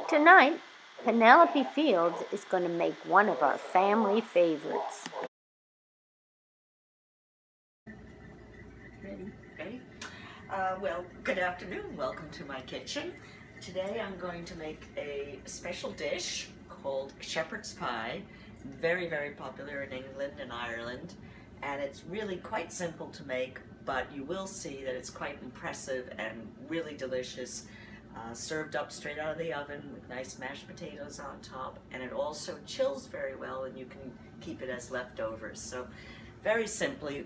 Tonight, Penelope Fields is going to make one of our family favorites. Ready? Well, good afternoon. Welcome to my kitchen. Today I'm going to make a special dish called shepherd's pie. Very, very popular in England and Ireland. And it's really quite simple to make, but you will see that it's quite impressive and really delicious. Served up straight out of the oven with nice mashed potatoes on top, and it also chills very well, and you can keep it as leftovers. So very simply,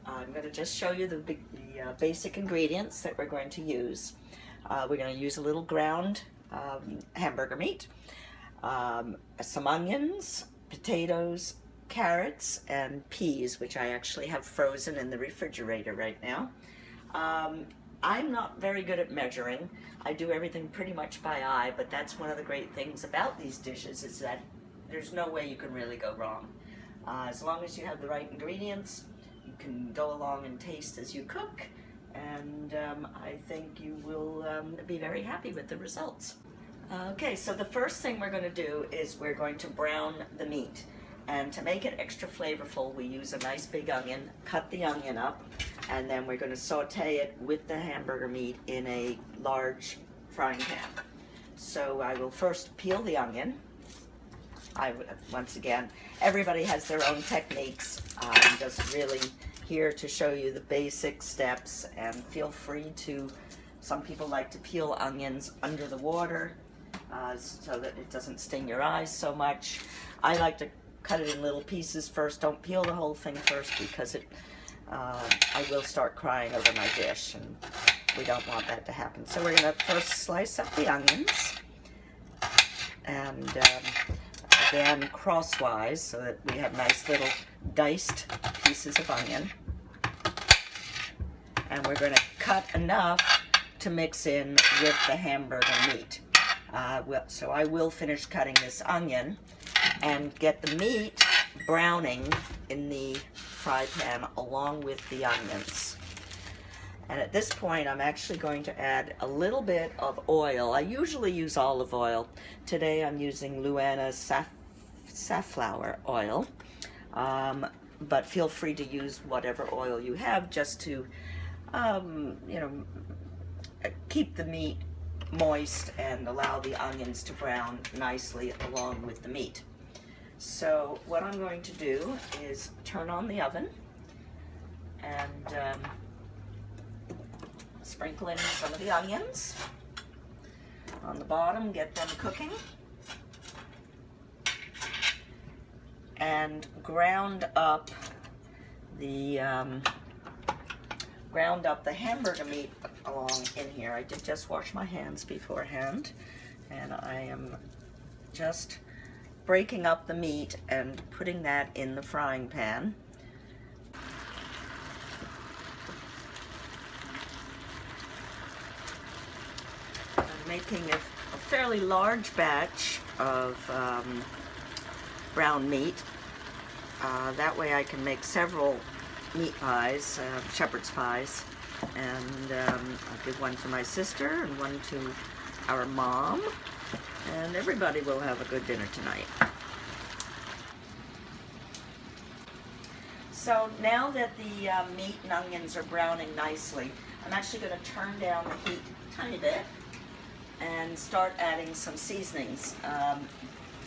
I'm going to just show you the basic ingredients that we're going to use. We're going to use a little ground hamburger meat, some onions, potatoes, carrots, and peas, which I actually have frozen in the refrigerator right now. I'm not very good at measuring. I do everything pretty much by eye, but that's one of the great things about these dishes is that there's no way you can really go wrong. As long as you have the right ingredients, you can go along and taste as you cook, and I think you will be very happy with the results. Okay, so the first thing we're going to do is we're going to brown the meat. And to make it extra flavorful, we use a nice big onion, cut the onion up, and then we're going to saute it with the hamburger meat in a large frying pan. So I will first peel the onion. Once again, everybody has their own techniques. I'm just really here to show you the basic steps, and feel free to, some people like to peel onions under the water so that it doesn't sting your eyes so much. I like to cut it in little pieces first. Don't peel the whole thing first because I will start crying over my dish, and we don't want that to happen. So we're going to first slice up the onions, and again crosswise so that we have nice little diced pieces of onion. And we're going to cut enough to mix in with the hamburger meat. So I will finish cutting this onion and get the meat browning in the fry pan along with the onions. And at this point, I'm actually going to add a little bit of oil. I usually use olive oil. Today I'm using Luana safflower oil, but feel free to use whatever oil you have just to, keep the meat moist and allow the onions to brown nicely along with the meat. So what I'm going to do is turn on the oven and sprinkle in some of the onions on the bottom, get them cooking, and ground up the hamburger meat along in here. I did just wash my hands beforehand, and I am just breaking up the meat and putting that in the frying pan. I'm making a fairly large batch of brown meat. That way I can make several meat pies, shepherd's pies, and I'll give one to my sister and one to our mom, and everybody will have a good dinner tonight. So now that the meat and onions are browning nicely, I'm actually going to turn down the heat a tiny bit and start adding some seasonings.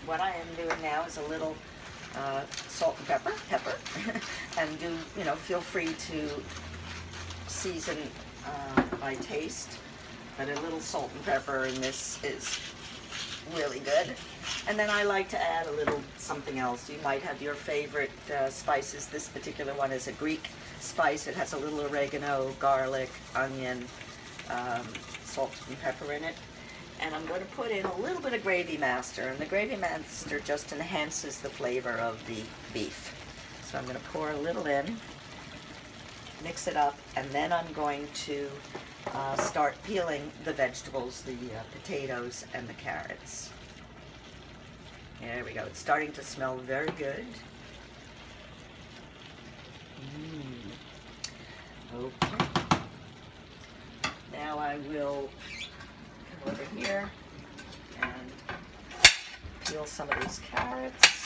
What I am doing now is a little salt and pepper, and feel free to season by taste, but a little salt and pepper in this is really good. And then I like to add a little something else. You might have your favorite spices. This particular one is a Greek spice. It has a little oregano, garlic, onion, salt and pepper in it. And I'm going to put in a little bit of gravy master, and the gravy master just enhances the flavor of the beef. So I'm going to pour a little in, mix it up, and then I'm going to start peeling the vegetables, the potatoes and the carrots. There we go. It's starting to smell very good. Okay. Now I will come over here and peel some of these carrots.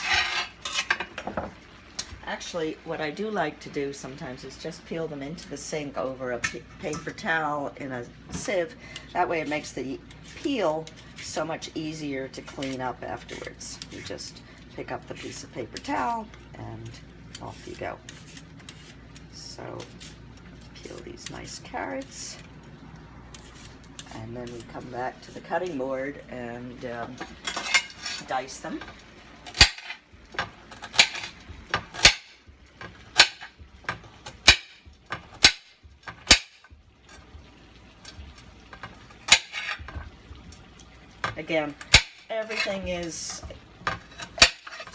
Actually, what I do like to do sometimes is just peel them into the sink over a paper towel in a sieve. That way it makes the peel so much easier to clean up afterwards. You just pick up the piece of paper towel and off you go. So peel these nice carrots. And then we come back to the cutting board and dice them. Again, everything is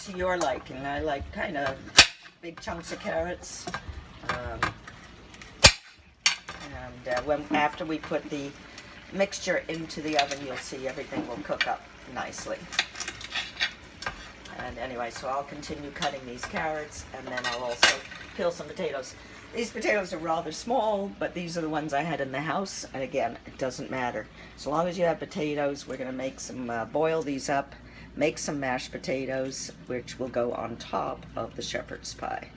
to your liking. I like kind of big chunks of carrots. After we put the mixture into the oven, you'll see everything will cook up nicely. And anyway, so I'll continue cutting these carrots, and then I'll also peel some potatoes. These potatoes are rather small, but these are the ones I had in the house, and again, it doesn't matter. So long as you have potatoes, we're going to make some, boil these up, make some mashed potatoes, which will go on top of the shepherd's pie.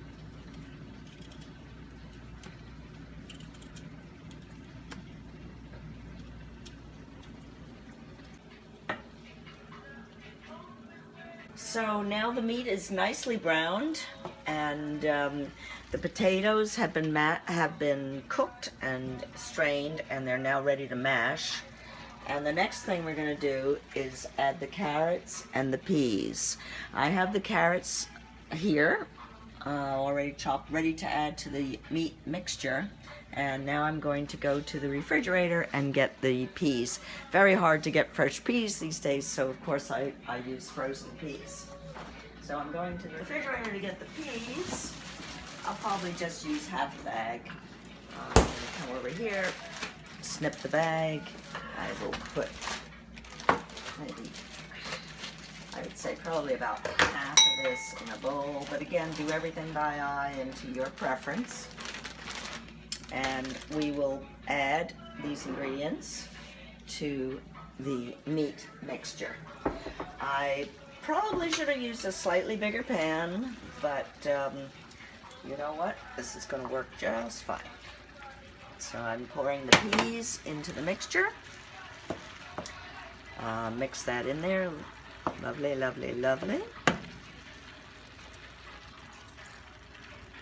So now the meat is nicely browned, and the potatoes have been cooked and strained, and they're now ready to mash. And the next thing we're going to do is add the carrots and the peas. I have the carrots here already chopped, ready to add to the meat mixture. And now I'm going to go to the refrigerator and get the peas. Very hard to get fresh peas these days, so of course I use frozen peas. So I'm going to the refrigerator to get the peas. I'll probably just use half a bag. I'm going to come over here, snip the bag. I will put maybe, I would say probably about half of this in a bowl. But again, do everything by eye and to your preference. And we will add these ingredients to the meat mixture. I probably should have used a slightly bigger pan, but you know what? This is going to work just fine. So I'm pouring the peas into the mixture. Mix that in there. Lovely, lovely, lovely.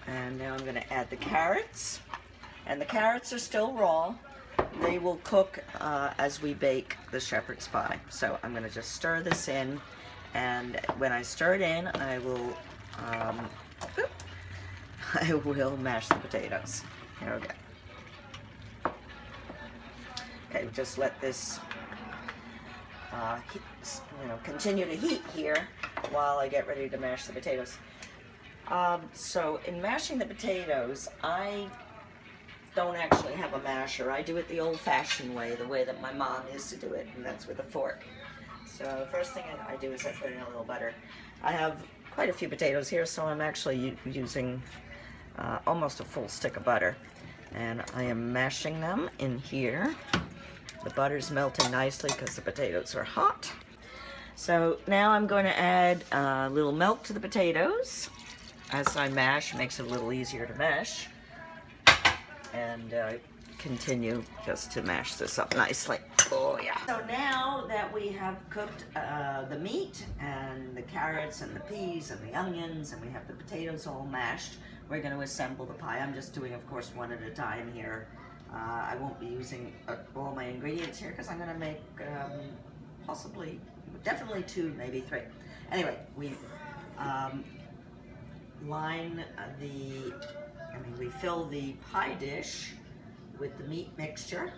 And now I'm going to add the carrots. And the carrots are still raw. They will cook as we bake the shepherd's pie. So I'm going to just stir this in, and when I stir it in, I will mash the potatoes. Here we go. Okay, just let this continue to heat here while I get ready to mash the potatoes. So in mashing the potatoes, I don't actually have a masher. I do it the old-fashioned way, the way that my mom used to do it, and that's with a fork. So the first thing I do is I put in a little butter. I have quite a few potatoes here, so I'm actually using almost a full stick of butter. And I am mashing them in here. The butter's melting nicely because the potatoes are hot. So now I'm going to add a little milk to the potatoes. As I mash, it makes it a little easier to mash. And continue just to mash this up nicely. Oh yeah. So now that we have cooked the meat and the carrots and the peas and the onions, and we have the potatoes all mashed, we're going to assemble the pie. I'm just doing, of course, one at a time here. I won't be using all my ingredients here because I'm going to make definitely 2, maybe 3. Anyway, we we fill the pie dish with the meat mixture.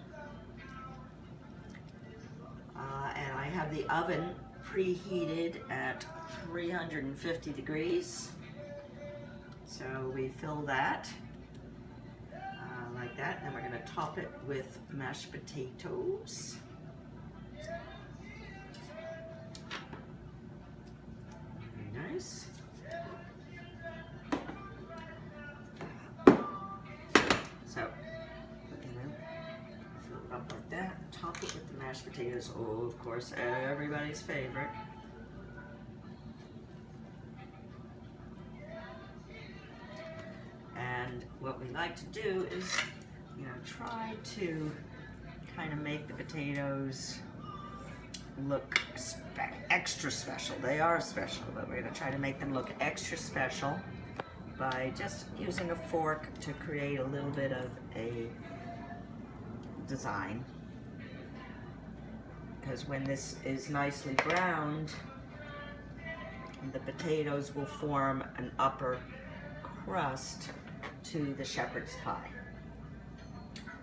And I have the oven preheated at 350 degrees. So we fill that like that, and we're going to top it with mashed potatoes. Very nice. So, fill it up like that, top it with the mashed potatoes. Oh, of course, everybody's favorite. And what we like to do is, try to kind of make the potatoes look extra special. They are special, but we're going to try to make them look extra special by just using a fork to create a little bit of a design. Because when this is nicely browned, the potatoes will form an upper crust to the shepherd's pie.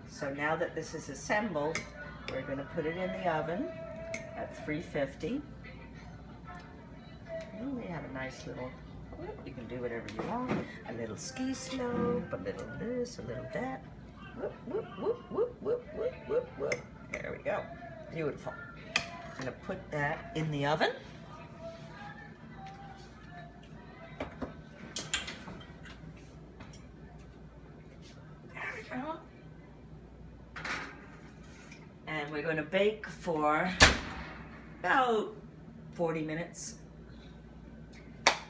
So now that this is assembled, we're going to put it in the oven at 350. And we have a nice little, you can do whatever you want. A little ski slope, a little this, a little that. Whoop, whoop, whoop, whoop, whoop, whoop, whoop, whoop. There we go. Beautiful. I'm going to put that in the oven. There we go. And we're going to bake for about 40 minutes.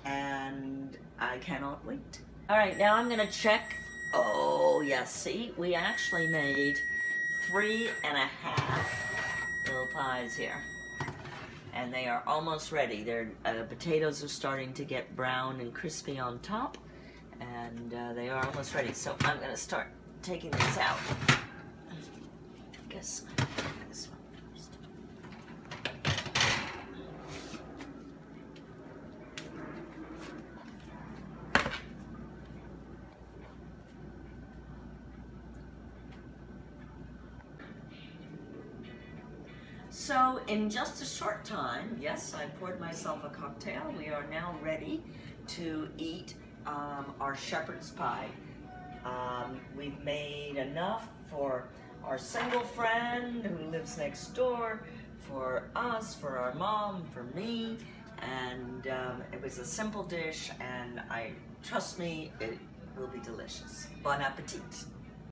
And I cannot wait. All right, now I'm going to check. Oh, yes, see, we actually made 3.5 little pies here. And they are almost ready. Their potatoes are starting to get brown and crispy on top. And they are almost ready. So I'm going to start taking these out. I guess this one first. So in just a short time, yes, I poured myself a cocktail. We are now ready to eat our shepherd's pie. We've made enough for our single friend who lives next door, for us, for our mom, for me, and it was a simple dish, and trust me, it will be delicious. Bon appetit.